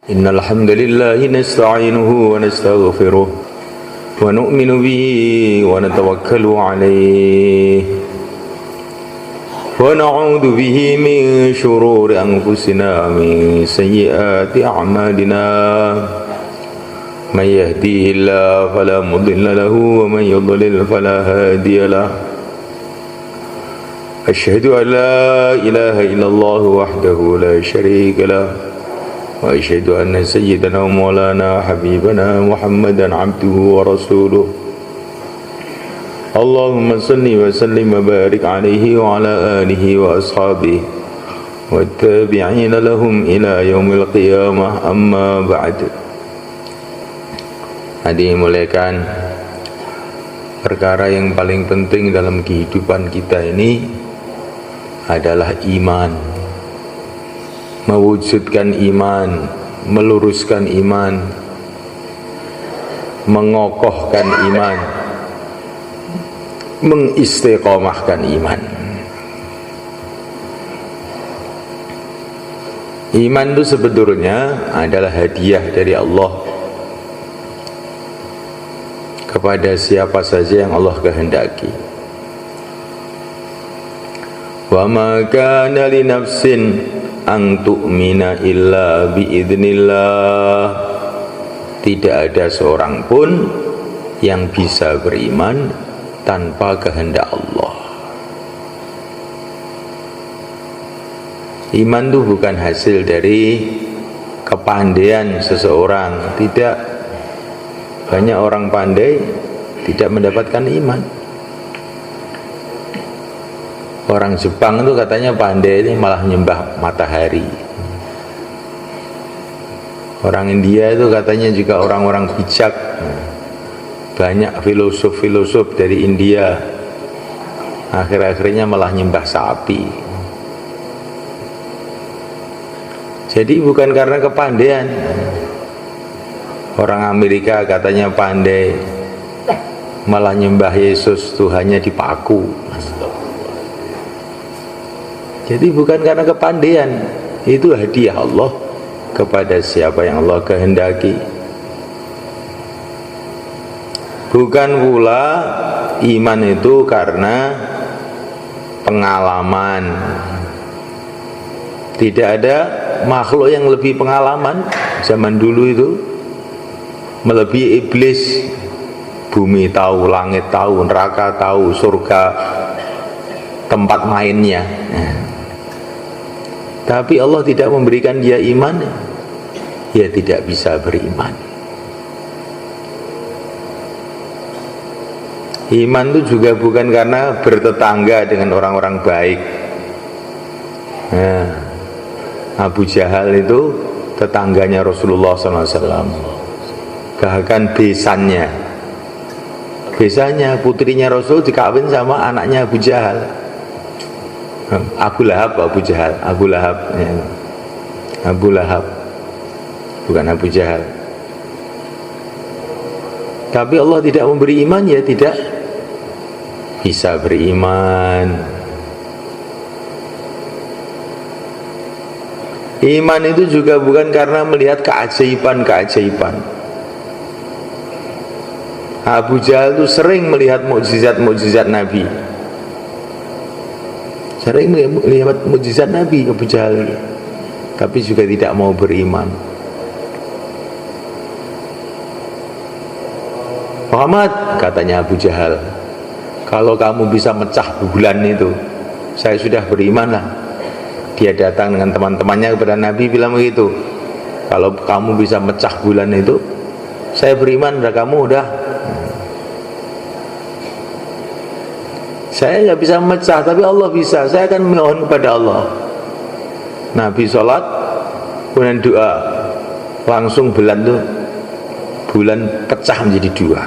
إن الحمد لله نستعينه ونستغفره ونؤمن به ونتوكل عليه ونعوذ به من شرور أنفسنا ومن سيئات أعمالنا من يهديه الله فلا مضل له ومن يضلل فلا هادي له أشهد أن لا إله إلا الله وحده لا شريك له وأشهد أن سيدنا ومولانا حبيبنا محمدا عبده ورسوله اللهم صل وسلم وبارك عليه وعلى آله وأصحابه والتابعين لهم إلى يوم القيامة أما بعد. Hadirin muliakan, perkara yang paling penting dalam kehidupan kita ini adalah iman. Mewujudkan iman, meluruskan iman, mengokohkan iman, mengistiqomahkan iman. Iman itu sebetulnya adalah hadiah dari Allah kepada siapa saja yang Allah kehendaki. Wa ma kana li nafsin an tu'mina illa biidznillah. Tidak ada seorang pun yang bisa beriman tanpa kehendak Allah. Iman itu bukan hasil dari kepandaian seseorang. Tidak. Banyak orang pandai tidak mendapatkan iman. Orang Jepang itu katanya pandai ini malah nyembah matahari. Orang India itu katanya juga orang-orang bijak. Banyak filosof-filosof dari India akhir-akhirnya malah nyembah sapi. Jadi bukan karena kepandaian. Orang Amerika katanya pandai malah nyembah Yesus, Tuhannya dipaku. Jadi bukan karena kepandaian, itu hadiah Allah kepada siapa yang Allah kehendaki. Bukan pula iman itu karena pengalaman. Tidak ada makhluk yang lebih pengalaman zaman dulu itu, melebihi iblis. Bumi tahu, langit tahu, neraka tahu, surga tempat mainnya. Tapi Allah tidak memberikan dia iman, dia tidak bisa beriman. Iman itu juga bukan karena bertetangga dengan orang-orang baik. Nah, Abu Jahal itu tetangganya Rasulullah SAW. Bahkan besannya putrinya Rasul dikawin sama anaknya Abu Jahal. Abu Lahab ya. Abu Lahab, bukan Abu Jahal. Tapi Allah tidak memberi iman, ya tidak bisa beriman. Iman itu juga bukan karena melihat keajaiban-keajaiban. Abu Jahal itu sering melihat mukjizat-mukjizat Nabi. Sering melihat mukjizat Nabi Abu Jahal, tapi juga tidak mau beriman. Muhammad, katanya Abu Jahal, kalau kamu bisa mecah bulan itu, saya sudah beriman lah. Dia datang dengan teman-temannya kepada Nabi, bilang begitu, kalau kamu bisa mecah bulan itu, saya beriman. Udah kamu udah. Saya nggak bisa memecah, tapi Allah bisa. Saya akan mohon kepada Allah. Nabi sholat, kemudian doa, langsung bulan pecah menjadi dua.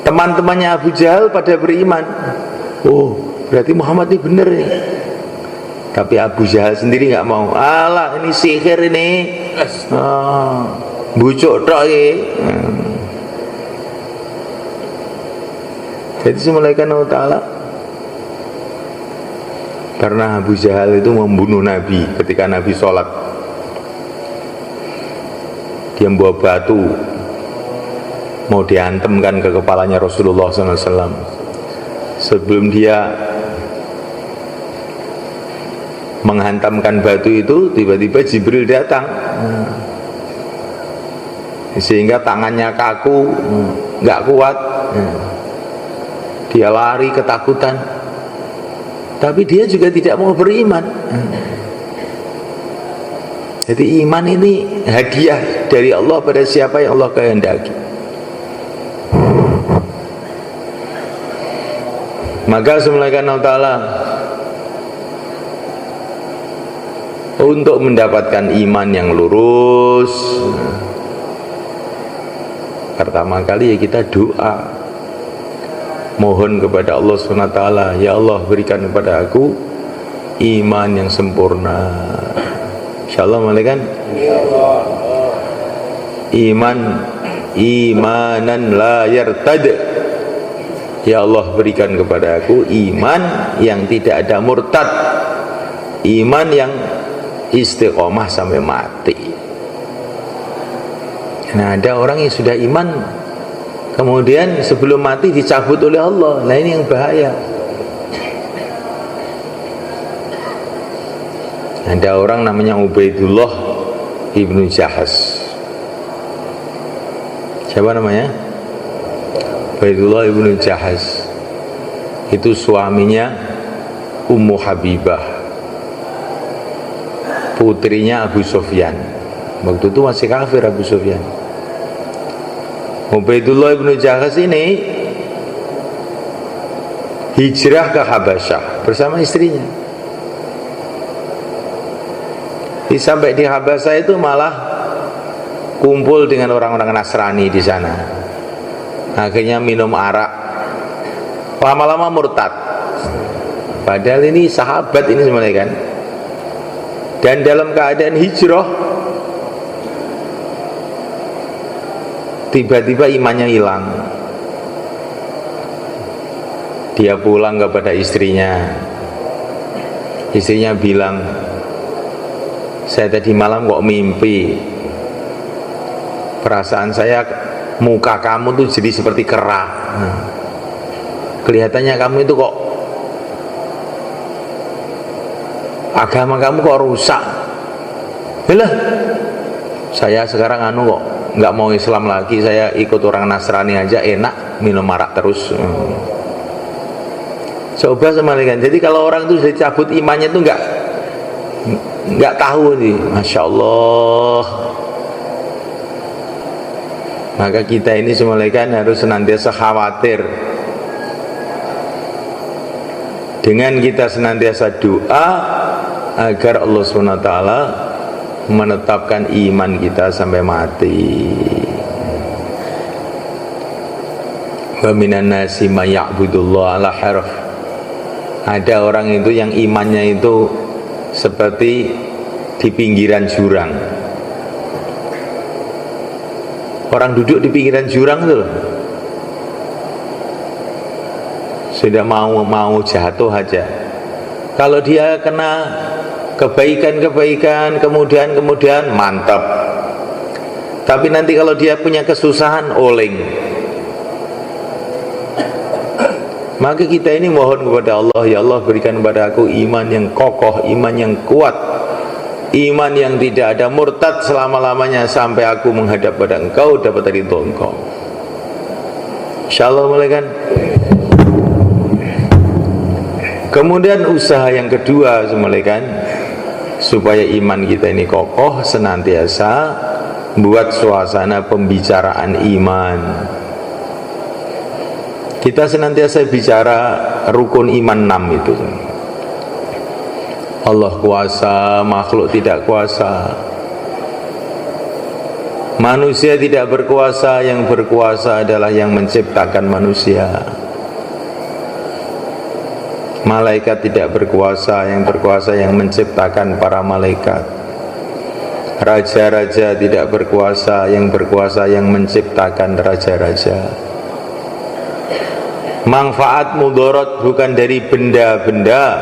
Teman-temannya Abu Jahal pada beriman. Oh, berarti Muhammad ini benar nih. Tapi Abu Jahal sendiri nggak mau. Alah, ini sihir ini. Bucuk tok iki. Jadi semulaikan Allah Ta'ala, karena Abu Jahal itu membunuh Nabi ketika Nabi sholat, dia membawa batu mau diantemkan ke kepalanya Rasulullah SAW. Sebelum dia menghantamkan batu itu, tiba-tiba Jibril datang, sehingga tangannya kaku, nggak kuat. Dia lari ketakutan, tapi dia juga tidak mau beriman. Jadi iman ini hadiah dari Allah pada siapa yang Allah kehendaki. Maka Subhanahu wa ta'ala untuk mendapatkan iman yang lurus, pertama kali ya kita doa, mohon kepada Allah Subhanahu wa ta'ala, ya Allah berikan kepada aku iman yang sempurna. Insyaallah malaikat. Imanan la yartad. Ya Allah berikan kepada aku iman yang tidak ada murtad, iman yang istiqomah sampai mati. Nah, ada orang yang sudah iman kemudian sebelum mati dicabut oleh Allah. Nah, ini yang bahaya. Ada orang namanya Ubaidullah ibnu Jahas. Siapa namanya? Ubaidullah ibnu Jahas. Itu suaminya Ummu Habibah, putrinya Abu Sufyan. Waktu itu masih kafir Abu Sufyan. Ubaidullah ibnu Jahas ini hijrah ke Habasyah bersama istrinya. Sampai di Habasyah itu malah kumpul dengan orang-orang Nasrani di sana. Akhirnya minum arak, lama-lama murtad. Padahal ini sahabat ini sebenarnya kan. Dan dalam keadaan hijrah, tiba-tiba imannya hilang. Dia pulang kepada istrinya. Istrinya bilang, saya tadi malam kok mimpi, perasaan saya muka kamu tuh jadi seperti kera. Kelihatannya kamu itu kok, agama kamu kok rusak. Yalah, saya sekarang kok nggak mau Islam lagi, saya ikut orang Nasrani aja, enak, minum arak terus. Coba semalikan. Jadi kalau orang itu sudah cabut imannya itu nggak tahu nih, masya Allah. Maka kita ini semalikan harus senantiasa khawatir. Dengan kita senantiasa doa agar Allah SWT menetapkan iman kita sampai mati. Wa minan nasi may ya'budullah ala harf. Ada orang itu yang imannya itu seperti di pinggiran jurang. Orang duduk di pinggiran jurang itu sudah mau jatuh aja. Kalau dia kena kebaikan kemudian mantap. Tapi nanti kalau dia punya kesusahan, oleng. Maka kita ini mohon kepada Allah, ya Allah berikan kepada aku iman yang kokoh, iman yang kuat, iman yang tidak ada murtad selama-lamanya sampai aku menghadap pada Engkau, dapat ridho Engkau. Insyaallah malaikat. Kemudian usaha yang kedua malaikat, supaya iman kita ini kokoh, senantiasa buat suasana pembicaraan iman. Kita senantiasa bicara rukun iman 6 itu. Allah kuasa, makhluk tidak kuasa. Manusia tidak berkuasa, yang berkuasa adalah yang menciptakan manusia. Malaikat tidak berkuasa, yang berkuasa yang menciptakan para malaikat. Raja-raja tidak berkuasa, yang berkuasa yang menciptakan raja-raja. Manfaat mudarat bukan dari benda-benda,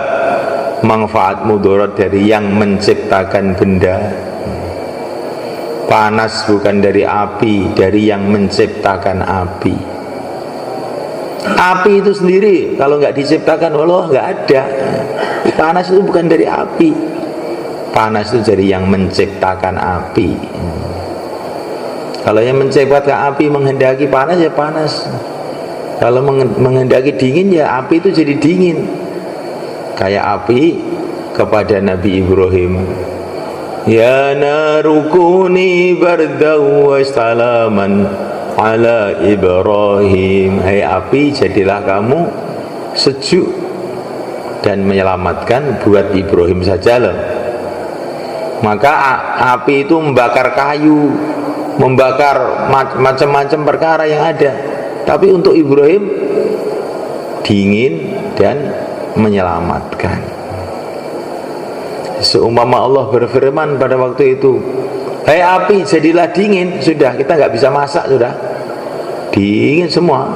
manfaat mudarat dari yang menciptakan benda. Panas bukan dari api, dari yang menciptakan api. Api itu sendiri kalau nggak diciptakan Allah nggak ada. Panas itu bukan dari api. Panas itu dari yang menciptakan api. Kalau yang menciptakan api menghendaki panas ya panas. Kalau menghendaki dingin ya api itu jadi dingin. Kayak api kepada Nabi Ibrahim. Ya narukuni bardaw wa salaman ala Ibrahim. Hai api, jadilah kamu sejuk dan menyelamatkan buat Ibrahim saja loh. Maka api itu membakar kayu, membakar macam-macam perkara yang ada. Tapi untuk Ibrahim dingin dan menyelamatkan. Seumpama Allah berfirman pada waktu itu, hai api jadilah dingin, sudah kita nggak bisa masak, sudah dingin semua.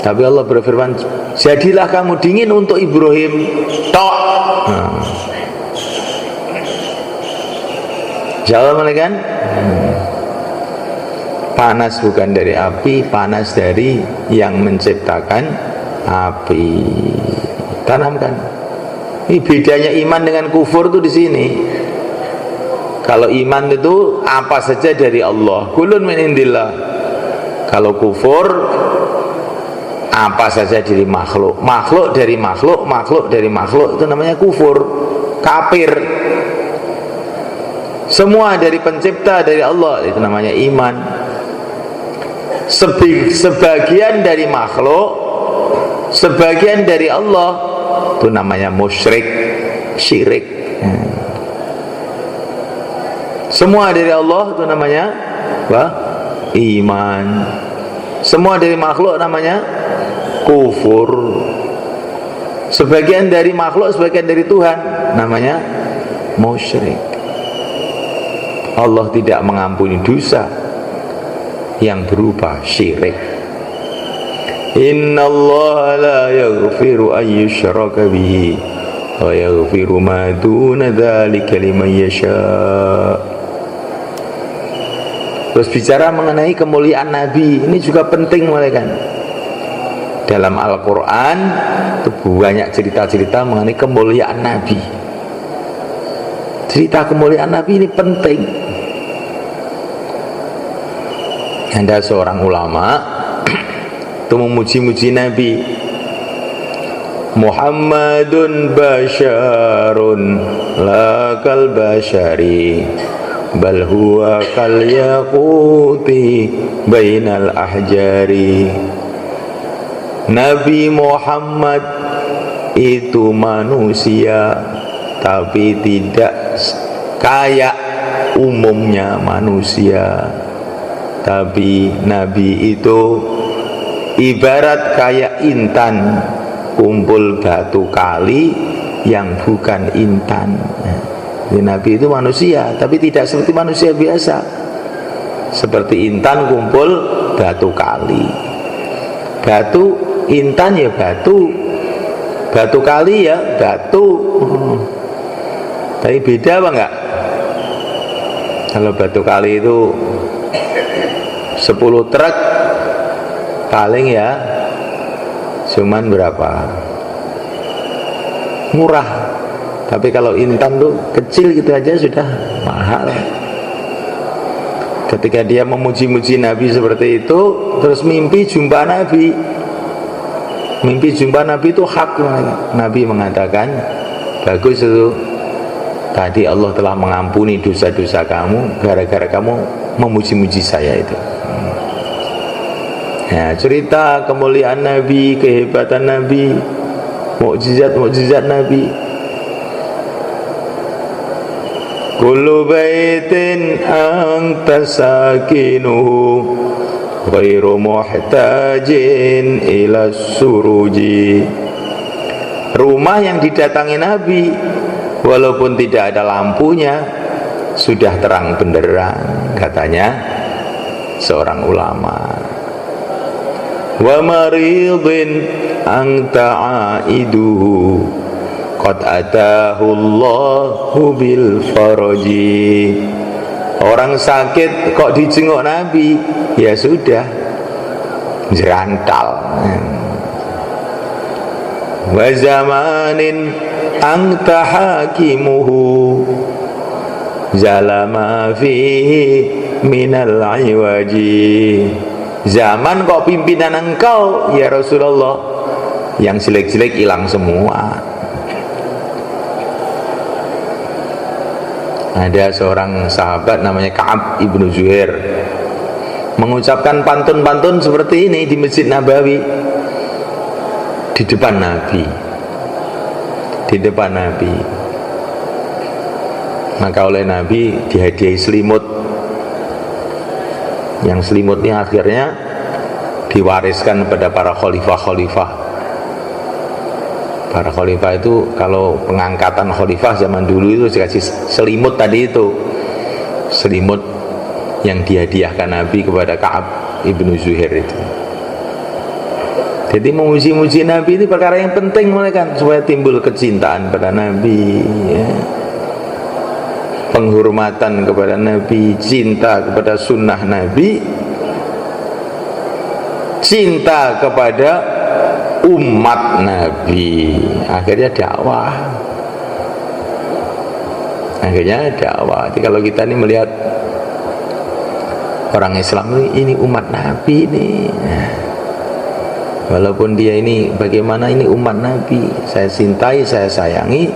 Tapi Allah berfirman, jadilah kamu dingin untuk Ibrahim tok. Jawabannya kan? Panas bukan dari api, panas dari yang menciptakan api. Tanamkan. Ini bedanya iman dengan kufur tuh di sini. Kalau iman itu apa saja dari Allah, kulun min indillah. Kalau kufur apa saja dari makhluk, makhluk dari makhluk, makhluk dari makhluk, itu namanya kufur, kafir. Semua dari pencipta, dari Allah, itu namanya iman. Sebagian dari makhluk, sebagian dari Allah, itu namanya musyrik, syirik. Semua dari Allah itu namanya apa? Iman. Semua dari makhluk namanya kufur. Sebagian dari makhluk, sebagian dari Tuhan namanya musyrik. Allah tidak mengampuni dosa yang berupa syirik. Inna Allah la yaghfiru an yushraka bihi wa yaghfiru ma duna dzalika liman yasha. Terus bicara mengenai kemuliaan Nabi, ini juga penting kan. Dalam Al-Quran itu banyak cerita-cerita mengenai kemuliaan Nabi. Cerita kemuliaan Nabi ini penting. Ada seorang ulama itu memuji-muji Nabi. Muhammadun basyarun la kal basyari bal huwa kal yaquti bainal ahjari. Nabi Muhammad itu manusia, tapi tidak kayak umumnya manusia. Tapi Nabi itu ibarat kayak intan kumpul batu kali yang bukan intan. Nabi itu manusia, tapi tidak seperti manusia biasa. Seperti intan kumpul batu kali. Batu, intan ya batu, batu kali ya batu. Tapi beda apa enggak? Kalau batu kali itu 10 truk paling ya cuman berapa? Murah. Tapi kalau intan tuh kecil gitu aja sudah mahal. Ketika dia memuji-muji Nabi seperti itu, terus mimpi jumpa Nabi. Mimpi jumpa Nabi itu hak. Nabi mengatakan, bagus itu, tadi Allah telah mengampuni dosa-dosa kamu gara-gara kamu memuji-muji saya itu. Ya, cerita kemuliaan Nabi, kehebatan Nabi, mukjizat-mukjizat Nabi. Kullu baitin anta sakinuhu ghairu muhtajin ila suruji. Rumah yang didatangi Nabi walaupun tidak ada lampunya sudah terang benderang, katanya seorang ulama. Wa maridin anta aiduhu qad atahu Allahu bil faraji. Orang sakit kok dijenguk Nabi, ya sudah, jerantal. Wa zamanin anta hakimuhu zalama fihi minal iwaji. Zaman kok pimpinan engkau ya Rasulullah, yang jelek-jelek hilang semua. Ada seorang sahabat namanya Ka'ab ibnu Zuhair mengucapkan pantun-pantun seperti ini di Masjid Nabawi, di depan Nabi, di depan Nabi. Maka oleh Nabi dihadiahi selimut, yang selimutnya akhirnya diwariskan kepada para khalifah-khalifah. Para khalifah itu kalau pengangkatan khalifah zaman dulu itu dikasih selimut tadi itu, selimut yang dihadiahkan Nabi kepada Ka'ab ibnu Zuhair itu. Jadi memuji-muji Nabi itu perkara yang penting mulai kan, supaya timbul kecintaan pada Nabi, ya. Penghormatan kepada Nabi, cinta kepada sunnah Nabi, cinta kepada umat Nabi. Akhirnya dakwah, akhirnya dakwah. Jadi kalau kita ini melihat orang Islam ini umat Nabi ini, walaupun dia ini bagaimana, ini umat Nabi, saya cintai, saya sayangi,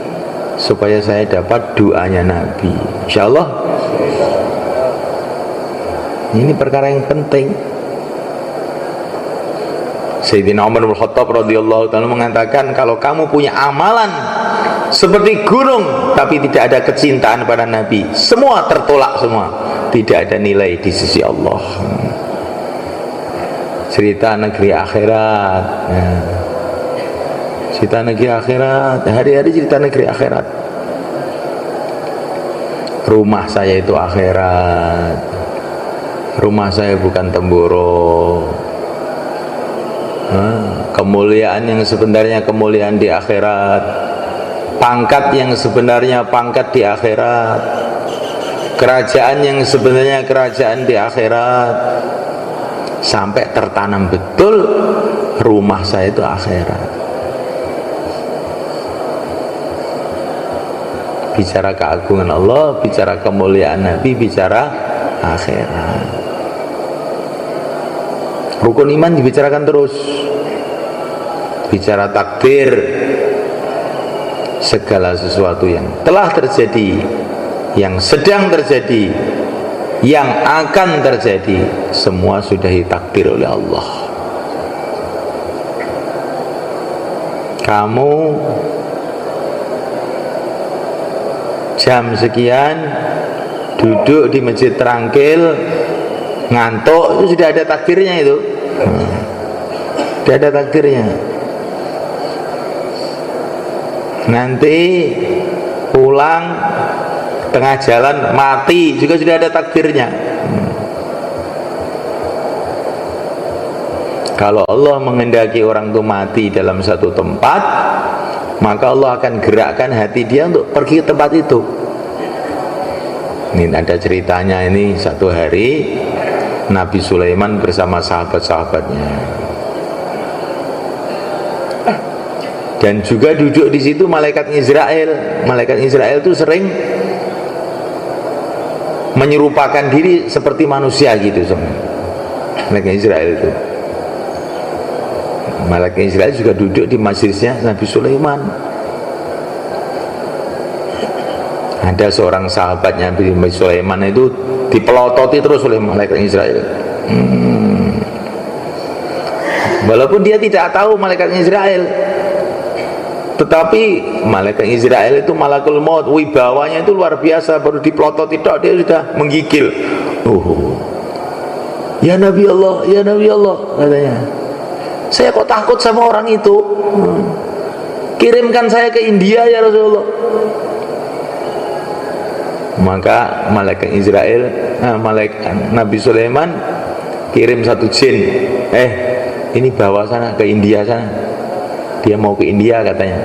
supaya saya dapat doanya Nabi. InsyaAllah ini perkara yang penting. Sayyidina Umar bin Khattab radhiyallahu ta'ala mengatakan, kalau kamu punya amalan seperti gunung tapi tidak ada kecintaan pada Nabi, semua tertolak semua, tidak ada nilai di sisi Allah. Cerita negeri akhirat, ya. Cerita negeri akhirat, hari-hari cerita negeri akhirat. Rumah saya itu akhirat, rumah saya bukan Temboro. Kemuliaan yang sebenarnya kemuliaan di akhirat, pangkat yang sebenarnya pangkat di akhirat, kerajaan yang sebenarnya kerajaan di akhirat, sampai tertanam betul rumah saya itu akhirat. Bicara keagungan Allah, bicara kemuliaan Nabi, bicara akhirat. Rukun iman dibicarakan terus, bicara takdir, segala sesuatu yang telah terjadi, yang sedang terjadi, yang akan terjadi, semua sudah ditakdir oleh Allah. Kamu jam sekian duduk di masjid terangkil, ngantuk, itu sudah ada takdirnya itu. Sudah ada takdirnya. Nanti pulang tengah jalan mati juga sudah ada takdirnya. Kalau Allah menghendaki orang itu mati dalam satu tempat, maka Allah akan gerakkan hati dia untuk pergi ke tempat itu. Ini ada ceritanya, ini satu hari Nabi Sulaiman bersama sahabat-sahabatnya, dan juga duduk di situ malaikat Israel. Malaikat Israel itu sering menyerupakan diri seperti manusia gitu, malaikat Israel itu. Malaikat Israel juga duduk di majlisnya Nabi Sulaiman. Ada seorang sahabatnya Nabi Sulaiman itu dipelototi terus oleh malaikat Israel. Walaupun dia tidak tahu malaikat Israel, tetapi malaikat Israel itu malakul maut, wibawanya itu luar biasa. Baru dipelototi tok dia sudah menggigil. Ya Nabi Allah, ya Nabi Allah, katanya, saya kok takut sama orang itu. Kirimkan saya ke India ya Rasulullah. Maka malaikat Israel, malaikat Nabi Sulaiman kirim satu jin, ini bawa sana ke India sana. Dia mau ke India katanya.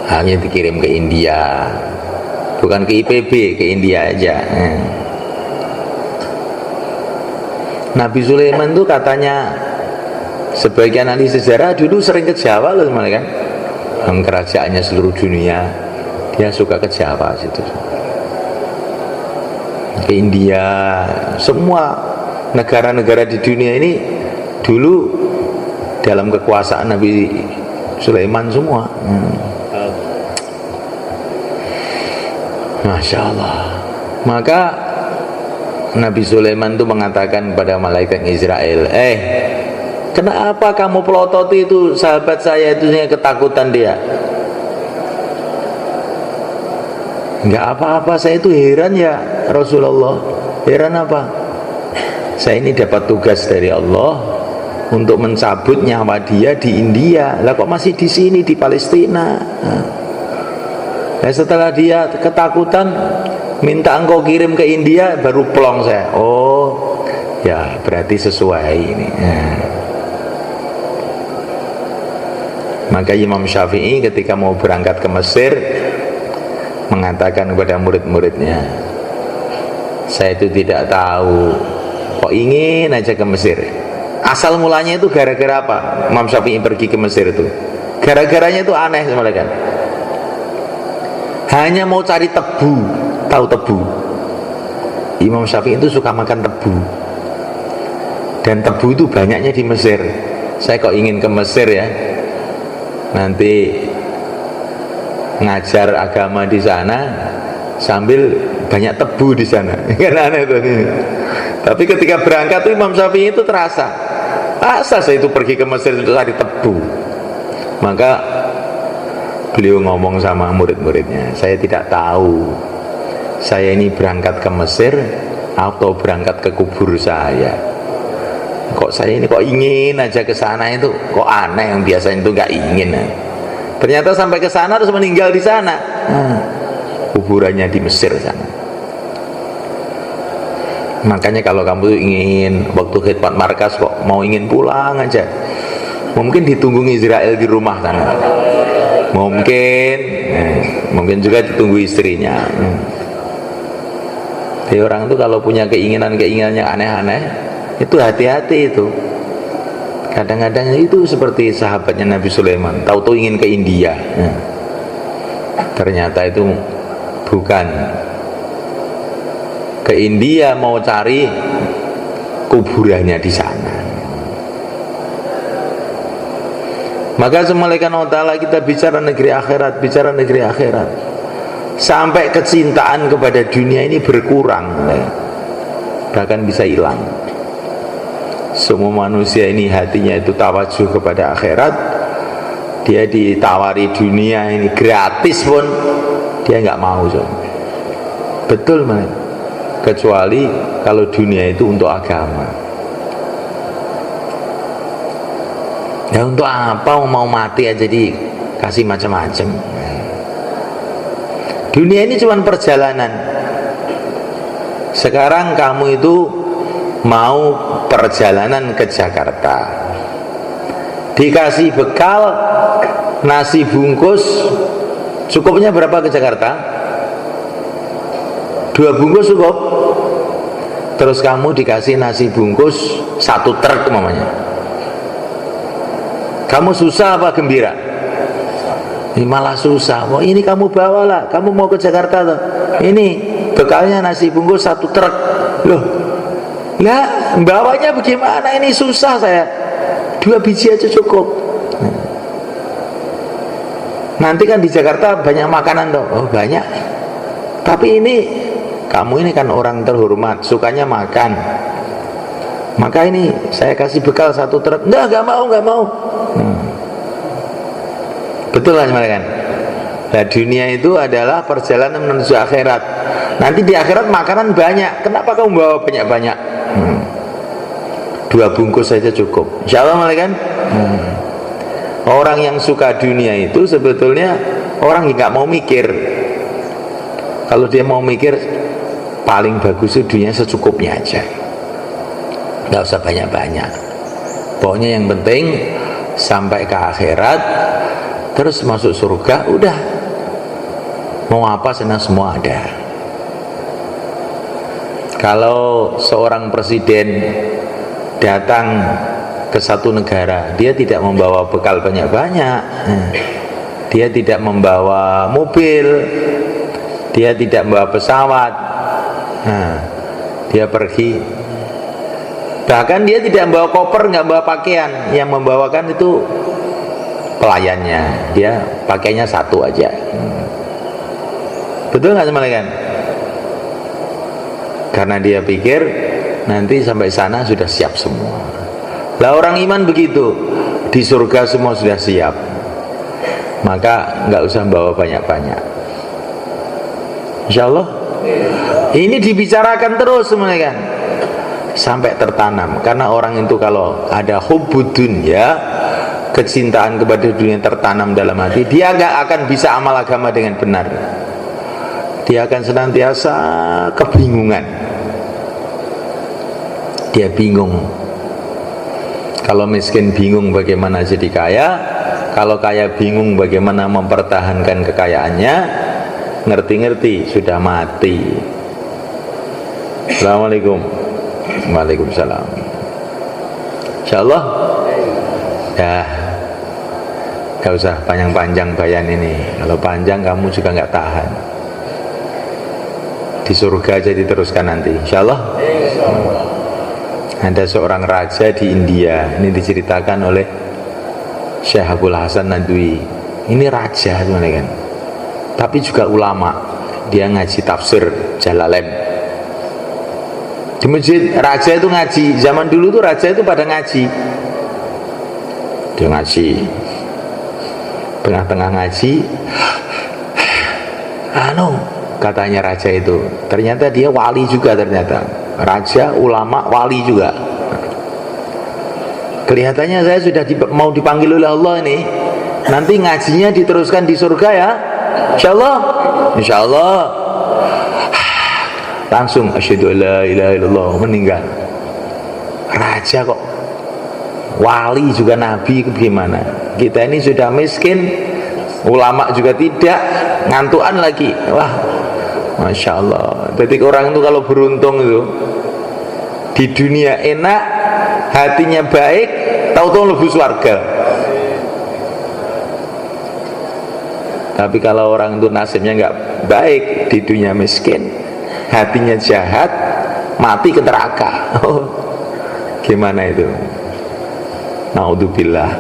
Hanya dikirim ke India. bukan ke IPB, ke India aja. Nabi Sulaiman tuh katanya sebagian ahli sejarah dulu sering ke Jawa loh kan, kerajaannya seluruh dunia, dia suka ke Jawa situ, ke India, semua negara-negara di dunia ini dulu dalam kekuasaan Nabi Sulaiman semua. Masya Allah. Maka Nabi Sulaiman itu mengatakan kepada malaikat Israel, kenapa kamu pelototi itu sahabat saya itu, ketakutan dia? Enggak apa-apa, saya itu heran ya Rasulullah. Heran apa? Saya ini dapat tugas dari Allah untuk mencabut nyawa dia di India. Lah kok masih di sini di Palestina? Nah, setelah dia ketakutan minta engkau kirim ke India, baru plong saya. Oh, ya berarti sesuai ini. Maka Imam Syafi'i ketika mau berangkat ke Mesir mengatakan kepada murid-muridnya, saya itu tidak tahu, kok ingin aja ke Mesir. Asal mulanya itu gara-gara apa Imam Syafi'i pergi ke Mesir itu? Gara-garanya itu aneh semalaikat. Hanya mau cari tebu. Tahu tebu? Imam Syafi'i itu suka makan tebu, dan tebu itu banyaknya di Mesir. Saya kok ingin ke Mesir ya, nanti ngajar agama di sana sambil banyak tebu di sana. Kan aneh tuh. Tapi ketika berangkat tuh Imam Syafi'i itu terasa, asal saya itu pergi ke Mesir untuk cari tebu. Maka beliau ngomong sama murid-muridnya, saya tidak tahu saya ini berangkat ke Mesir atau berangkat ke kubur saya. Kok saya ini kok ingin aja ke sana, itu kok aneh, yang biasanya itu nggak ingin. Ternyata sampai ke sana terus meninggal di sana. Kuburannya di Mesir sana. Makanya kalau kamu ingin waktu khidmat markas kok mau ingin pulang aja, mungkin ditunggu Israel di rumah sana. Mungkin juga ditunggu istrinya. Jadi orang itu kalau punya keinginan-keinginan yang aneh-aneh, itu hati-hati itu. Kadang-kadang itu seperti sahabatnya Nabi Sulaiman, tahu-tahu ingin ke India. Ternyata itu bukan ke India, mau cari kuburannya di sana. Maka semalakan Allah Ta'ala kita bicara negeri akhirat, bicara negeri akhirat, sampai kecintaan kepada dunia ini berkurang, bahkan bisa hilang. Semua manusia ini hatinya itu tawajuh kepada akhirat. Dia ditawari dunia ini gratis pun dia nggak mau. Betul man. Kecuali kalau dunia itu untuk agama. Ya untuk apa mau mati aja dikasih macam-macam. Dunia ini cuma perjalanan. Sekarang kamu itu mau perjalanan ke Jakarta, dikasih bekal nasi bungkus, cukupnya berapa ke Jakarta? 2 bungkus cukup. Terus kamu dikasih nasi bungkus 1 truk namanya. Kamu susah apa gembira? Ini malah susah. Wah, ini kamu bawalah, kamu mau ke Jakarta tuh. Ini bekalnya nasi bungkus 1 truk. Loh, lah bawanya bagaimana? Ini susah saya. 2 biji aja cukup. Nanti kan di Jakarta banyak makanan dong. Oh banyak. Tapi ini kamu ini kan orang terhormat, sukanya makan. Maka ini saya kasih bekal 1 truk. Enggak mau, enggak mau. Betul kan kan? Nah, dunia itu adalah perjalanan menuju akhirat. Nanti di akhirat makanan banyak. Kenapa kamu bawa banyak-banyak? 2 bungkus saja cukup. Insya Allah kan? Orang yang suka dunia itu sebetulnya orang yang nggak mau mikir. Kalau dia mau mikir, paling bagus itu dunia secukupnya aja. Nggak usah banyak-banyak. Pokoknya yang penting sampai ke akhirat, terus masuk surga, udah. Mau apa senang semua ada. Kalau seorang presiden datang ke satu negara, dia tidak membawa bekal banyak-banyak, dia tidak membawa mobil, dia tidak membawa pesawat, dia pergi, bahkan dia tidak membawa koper, nggak membawa pakaian, yang membawakan itu pelayannya, dia pakainya satu aja. Betul nggak teman-teman? Karena dia pikir nanti sampai sana sudah siap semua. Lah orang iman begitu, di surga semua sudah siap, maka nggak usah bawa banyak-banyak. Insya Allah ini dibicarakan terus teman-teman sampai tertanam. Karena orang itu kalau ada hubbud dunya, kecintaan kepada dunia tertanam dalam hati, dia nggak akan bisa amal agama dengan benar. Dia akan senantiasa kebingungan. Dia bingung. Kalau miskin bingung bagaimana jadi kaya, kalau kaya bingung bagaimana mempertahankan kekayaannya, ngerti-ngerti sudah mati. Assalamualaikum. Waalaikumsalam. Insyaallah ya, gak usah panjang-panjang bayan ini. Kalau panjang kamu juga gak tahan. Di surga aja diteruskan nanti, insyaallah. Ada seorang raja di India, ini diceritakan oleh Syekh Abdul Hasan Nadwi. Ini raja teman-teman, tapi juga ulama. Dia ngaji tafsir Jalalain di masjid. Raja itu ngaji, zaman dulu tuh raja itu pada ngaji. Dia ngaji, tengah-tengah ngaji, katanya raja itu, ternyata dia wali juga, ternyata raja, ulama, wali juga. Kelihatannya saya sudah mau dipanggil oleh Allah ini. Nanti ngajinya diteruskan di surga ya, insyaallah. Insyaallah. Langsung asyhadu alla ilaha illallah, meninggal. Raja kok wali juga, nabi, gimana? Kita ini sudah miskin, ulama juga tidak, ngantuan lagi. Wah, masya Allah. Jadi orang itu kalau beruntung itu di dunia enak, hatinya baik, tahu-tahu lebih surga. Tapi kalau orang itu nasibnya nggak baik, di dunia miskin, hatinya jahat, mati ke neraka. Oh, gimana itu? Naudzubillah.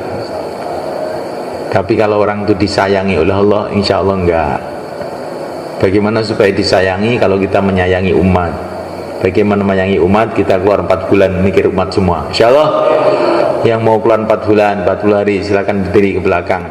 Tapi kalau orang itu disayangi oleh Allah, insya Allah enggak. Bagaimana supaya disayangi? Kalau kita menyayangi umat. Bagaimana menyayangi umat? Kita keluar 4 bulan mikir umat semua, insya Allah. Yang mau keluar 4 bulan, 40 hari, silakan berdiri ke belakang.